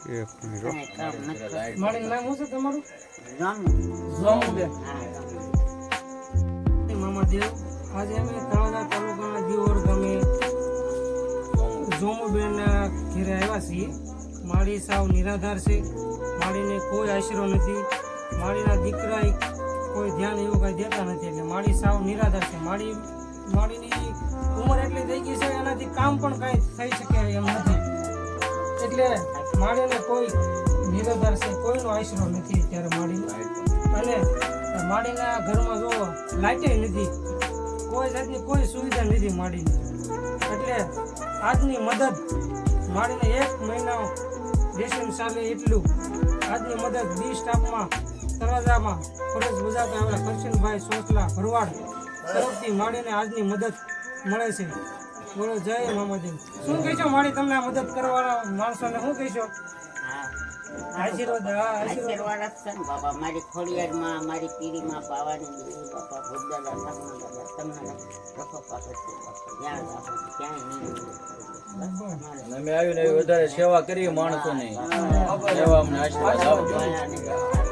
એક મિનિટ મારું નામ શું છે તમારું? જામુ. જોમુબેન. હા, જામુ. મામા દેવ આજે અમે તળાજા તાલુકાના દિયોર ગામે જોમુબેન ઘેરે આવ્યા છીએ. માળી સાવ નિરાધાર છે. માળીને કોઈ આશરો નથી. માળીના દીકરા કોઈ ધ્યાન એવું કઈ દેતા નથી. એટલે માળી સાવ નિરાધાર છે. માળીની ઉંમર એટલી થઈ ગઈ છે એનાથી કામ પણ કઈ થઈ શકે એમ નથી. એટલે માળીને કોઈ નિરાધાર છે, કોઈનો આશરો નથી અત્યારે માળીને. અને માળીના ઘરમાં જો લાઇટે નથી, કોઈ જાતની કોઈ સુવિધા નથી માળીની. એટલે આજની મદદ માળીને 1 મહિના રેશન ચાલે એટલું આજની મદદ બી સ્ટાફમાં તળાજામાં ફરજ બજાવતા આવેલા કરશનભાઈ સોસલા ભરવાડ તરફથી માળીને આજની મદદ મળે છે. બોલો જય મામાદેવ. શું કહેશો માળી, તમને આ મદદ કરવાના માણસોને શું કહેશો? હા. આશીર્વાદ. હા, આશીર્વાદ આપશે ને બાપા. મારી ખોડિયારમાં, મારી પીડીમાં પાવાની દેવી બાપા, ભોગદાદા સામના તમને રખો પાકે છે બાપા. જ્યાં રાખો ક્યાંય નહીં. અમે આવીને વધારે સેવા કરીએ માણસોની. સેવા અમને આશીર્વાદ આપજો.